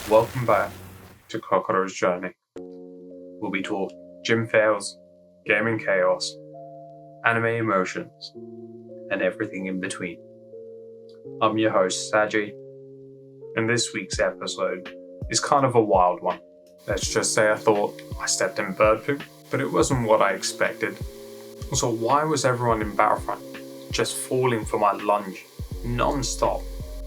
Welcome back to Kokoro's Journey. We'll be taught gym fails, gaming chaos, anime emotions, and everything in between. I'm your host, Saji, and this week's episode is kind of a wild one. Let's just say I thought I stepped in bird poop, but it wasn't what I expected. So why was everyone in Battlefront just falling for my lunge non-stop?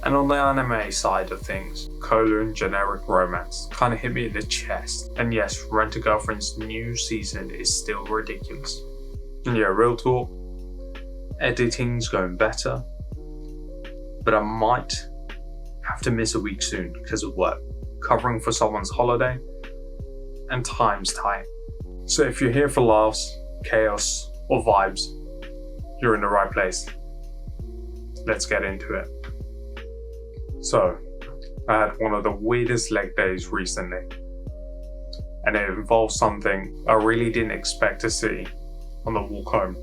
And on the anime side of things, Kowloon generic romance kind of hit me in the chest. And yes, Rent-A-Girlfriend's new season is still ridiculous. And yeah, real talk, editing's going better, but I might have to miss a week soon because of work, covering for someone's holiday, and time's tight. So if you're here for laughs, chaos, or vibes, you're in the right place. Let's get into it. So, I had one of the weirdest leg days recently, and it involved something I really didn't expect to see on the walk home.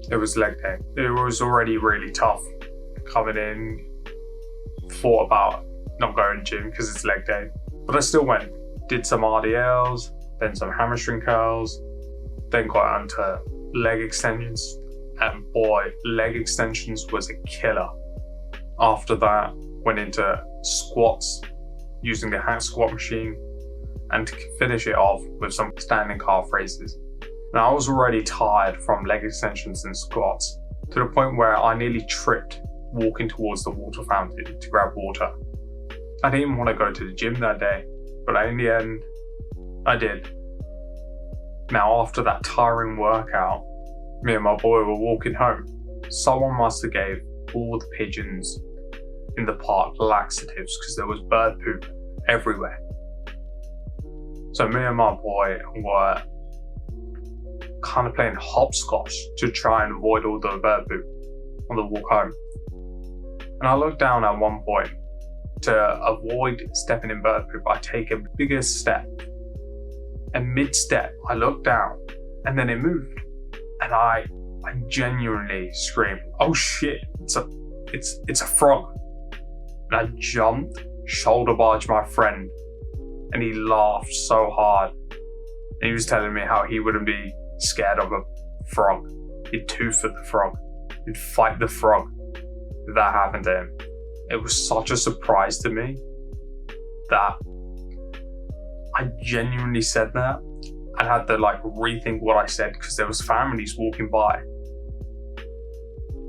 It was leg day. It was already really tough coming in, thought about not going to gym because it's leg day, but I still went. Did some RDLs, then some hamstring curls, then got onto leg extensions, and boy, leg extensions was a killer. After that, went into squats using the hack squat machine, and to finish it off with some standing calf raises. Now I was already tired from leg extensions and squats to the point where I nearly tripped walking towards the water fountain to grab water. I didn't want to go to the gym that day, but in the end, I did. Now after that tiring workout, me and my boy were walking home. Someone must have gave all the pigeons in the park laxatives because there was bird poop everywhere. So me and my boy were kind of playing hopscotch to try and avoid all the bird poop on the walk home. And I looked down at one point to avoid stepping in bird poop. I take a bigger step, and mid-step I looked down and then it moved, and I genuinely screamed, "Oh shit, it's a frog." And I jumped, shoulder barged my friend, and he laughed so hard. And he was telling me how he wouldn't be scared of a frog. He'd tooth at the frog. He'd fight the frog if that happened to him. It was such a surprise to me that I genuinely said that. I had to rethink what I said because there was families walking by.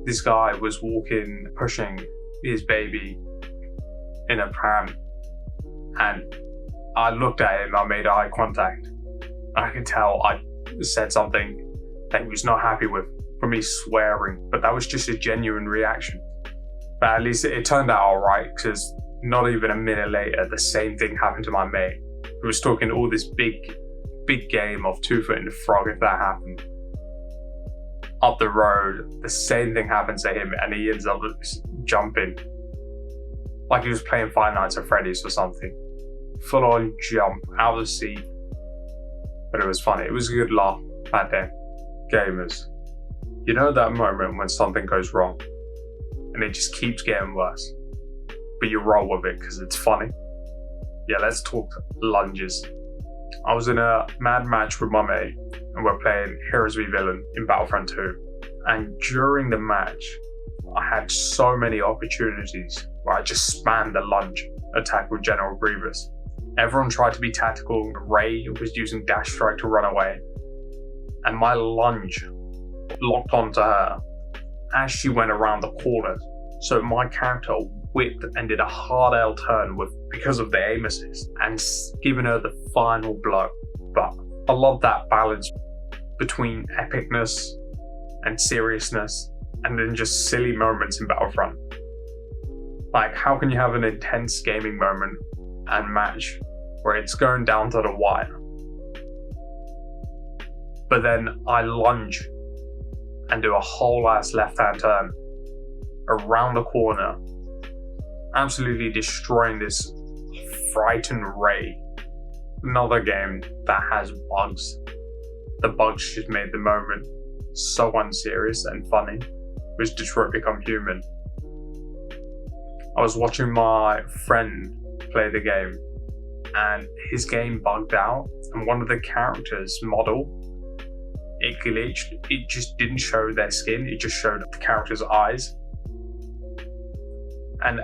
This guy was walking, pushing his baby in a pram, and I looked at him, I made eye contact. I could tell I said something that he was not happy with for me swearing, but that was just a genuine reaction. But at least it turned out alright, because not even a minute later, the same thing happened to my mate, who was talking all this big game of two-footing the frog if that happened. Up the road, the same thing happened to him, and he ends up jumping. Like he was playing Five Nights at Freddy's or something. Full on jump, out of the seat. But it was funny. It was a good laugh that day. Gamers. You know that moment when something goes wrong and it just keeps getting worse, but you roll with it because it's funny? Yeah, let's talk lunges. I was in a mad match with my mate and we're playing Heroes v Villain in Battlefront 2. And during the match, I had so many opportunities where I just spammed the lunge attack with General Grievous. Everyone tried to be tactical. Ray was using dash strike to run away, and my lunge locked onto her as she went around the corner. So my character whipped and did a hard L turn because of the aim assist and giving her the final blow. But I love that balance between epicness and seriousness, and then just silly moments in Battlefront. Like, how can you have an intense gaming moment and match where it's going down to the wire, but then I lunge and do a whole ass left-hand turn around the corner, absolutely destroying this frightened Ray. Another game that has bugs. The bugs just made the moment so unserious and funny, was Detroit Become Human. I was watching my friend play the game, and his game bugged out, and one of the characters' model, it glitched. It just didn't show their skin, it just showed the character's eyes. And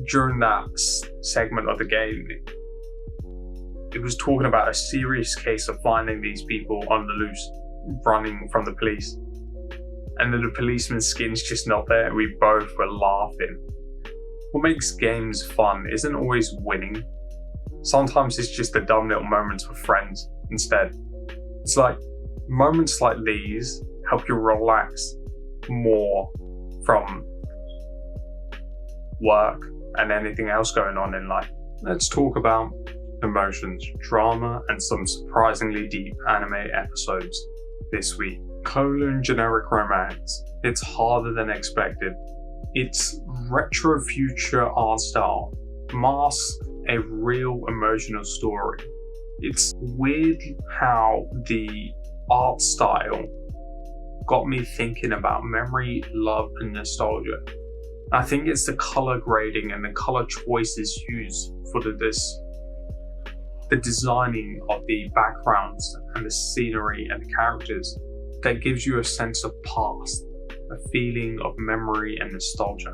during that segment of the game, it was talking about a serious case of finding these people on the loose, running from the police. And then the policeman's skin's just not there. We both were laughing. What makes games fun isn't always winning. Sometimes it's just the dumb little moments with friends instead. It's like moments like these help you relax more from work and anything else going on in life. Let's talk about emotions, drama, and some surprisingly deep anime episodes this week. Kowloon generic romance. It's harder than expected. Its retro future art style masks a real emotional story. It's weird how the art style got me thinking about memory, love, and nostalgia. I think it's the color grading and the color choices used for the designing of the backgrounds and the scenery and the characters that gives you a sense of past, a feeling of memory and nostalgia.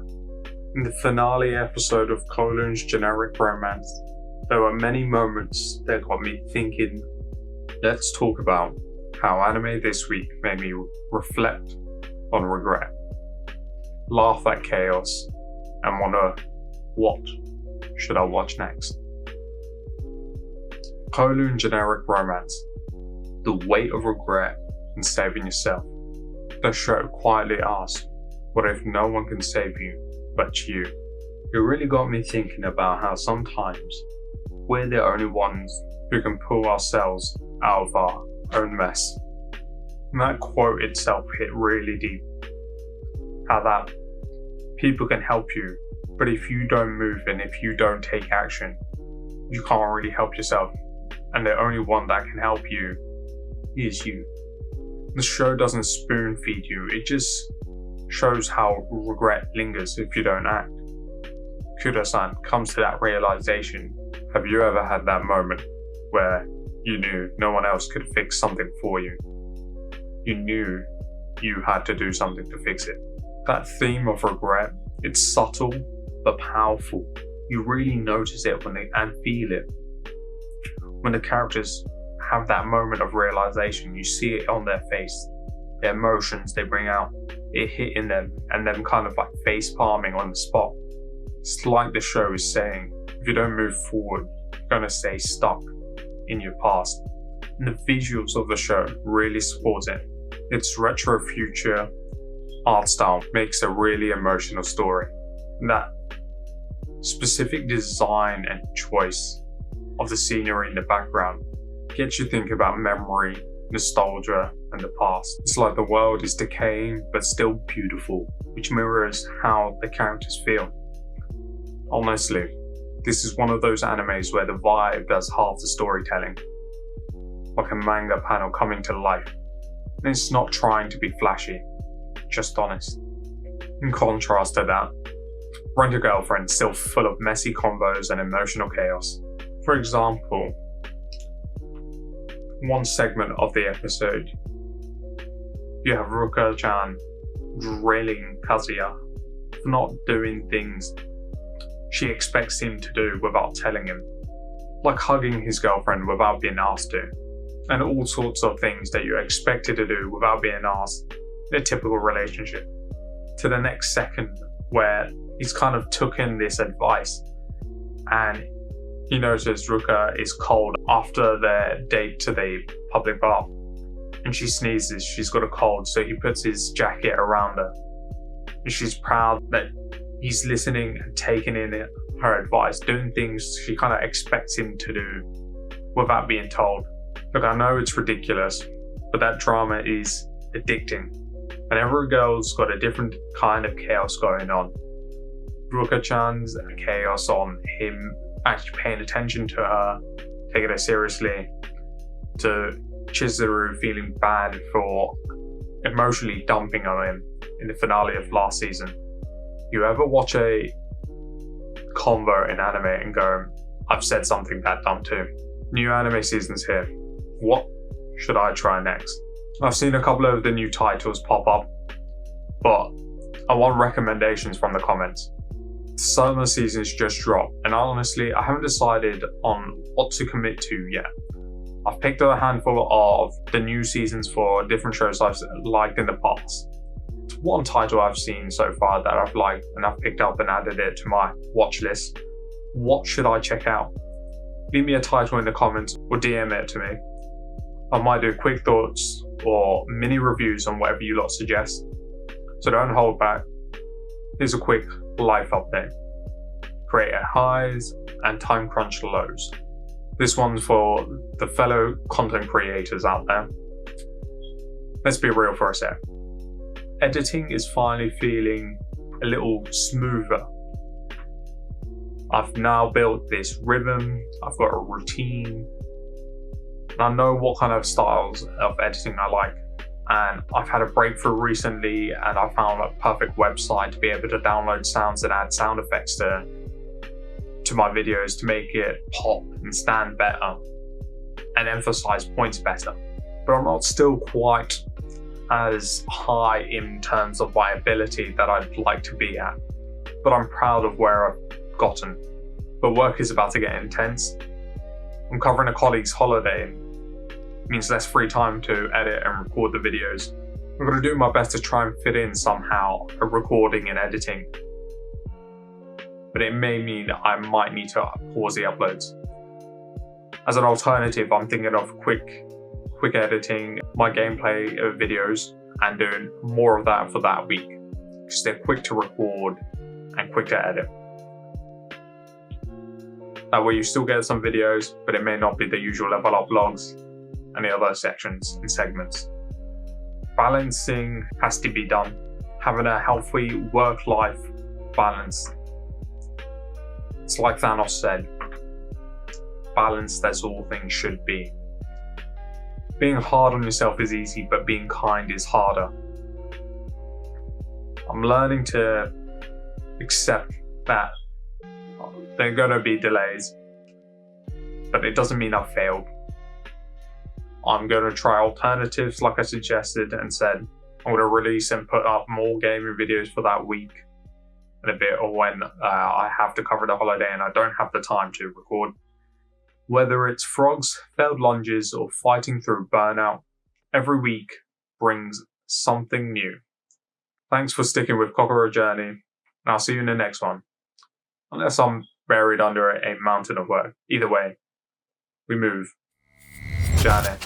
In the finale episode of Kowloon's generic romance, there were many moments that got me thinking. Let's talk about how anime this week made me reflect on regret, laugh at chaos, and wonder, what should I watch next? Kowloon generic romance. The weight of regret and saving yourself. The show quietly asks, what if no one can save you but you? It really got me thinking about how sometimes we're the only ones who can pull ourselves out of our own mess. And that quote itself hit really deep. How that people can help you, but if you don't move and if you don't take action, you can't really help yourself. And the only one that can help you is you. The show doesn't spoon feed you, it just shows how regret lingers if you don't act. Kudo-san comes to that realization. Have you ever had that moment where you knew no one else could fix something for you? You knew you had to do something to fix it. That theme of regret, it's subtle but powerful. You really notice it and feel it. When the characters have that moment of realization, you see it on their face, the emotions they bring out, it hitting them, and them kind of like face palming on the spot. It's like the show is saying, if you don't move forward, you're gonna stay stuck in your past. And the visuals of the show really support it. Its retro future art style makes a really emotional story. And that specific design and choice of the scenery in the background gets you thinking about memory, nostalgia, and the past. It's like the world is decaying but still beautiful, which mirrors how the characters feel. Honestly, this is one of those animes where the vibe does half the storytelling, like a manga panel coming to life. And it's not trying to be flashy, just honest. In contrast to that, Rent a Girlfriend is still full of messy combos and emotional chaos. For example, one segment of the episode, you have Ruka-chan drilling Kazuya for not doing things she expects him to do without telling him, like hugging his girlfriend without being asked to, and all sorts of things that you're expected to do without being asked in a typical relationship. To the next second, where he's kind of took in this advice and he notices Ruka is cold after their date to the public bath, and she sneezes, she's got a cold, so he puts his jacket around her. And she's proud that he's listening and taking in her advice, doing things she kind of expects him to do without being told. Look, I know it's ridiculous, but that drama is addicting. And every girl's got a different kind of chaos going on. Ruka-chan's chaos on him actually paying attention to her, taking her seriously, to Chizuru feeling bad for emotionally dumping on him in the finale of last season. You ever watch a convo in anime and go, I've said something that dumb too. New anime season's here. What should I try next? I've seen a couple of the new titles pop up, but I want recommendations from the comments. The summer season's just dropped, and honestly, I haven't decided on what to commit to yet. I've picked up a handful of the new seasons for different shows I've liked in the past. It's one title I've seen so far that I've liked and I've picked up and added it to my watch list. What should I check out? Leave me a title in the comments or DM it to me. I might do quick thoughts or mini reviews on whatever you lot suggest. So don't hold back. Here's a quick life update. Creator highs and time crunch lows. This one's for the fellow content creators out there. Let's be real for a sec. Editing is finally feeling a little smoother. I've now built this rhythm, I've got a routine, and I know what kind of styles of editing I like. And I've had a breakthrough recently and I found a perfect website to be able to download sounds and add sound effects to my videos to make it pop and stand better and emphasize points better. But I'm not still quite as high in terms of my ability that I'd like to be at. But I'm proud of where I've gotten. But work is about to get intense. I'm covering a colleague's holiday. It means less free time to edit and record the videos. I'm going to do my best to try and fit in somehow a recording and editing. But it may mean I might need to pause the uploads. As an alternative, I'm thinking of quick editing my gameplay videos and doing more of that for that week. Because they're quick to record and quick to edit. That way you still get some videos, but it may not be the usual level up vlogs and the other sections and segments. Balancing has to be done. Having a healthy work-life balance. It's like Thanos said, balanced as all things should be. Being hard on yourself is easy, but being kind is harder. I'm learning to accept that there are going to be delays, but it doesn't mean I've failed. I'm going to try alternatives like I suggested and said. I'm going to release and put up more gaming videos for that week and a bit, or when I have to cover the holiday and I don't have the time to record. Whether it's frogs, failed lunges, or fighting through burnout, every week brings something new. Thanks for sticking with Kokoro Journey, and I'll see you in the next one. Unless I'm buried under a mountain of work. Either way, we move. Journey.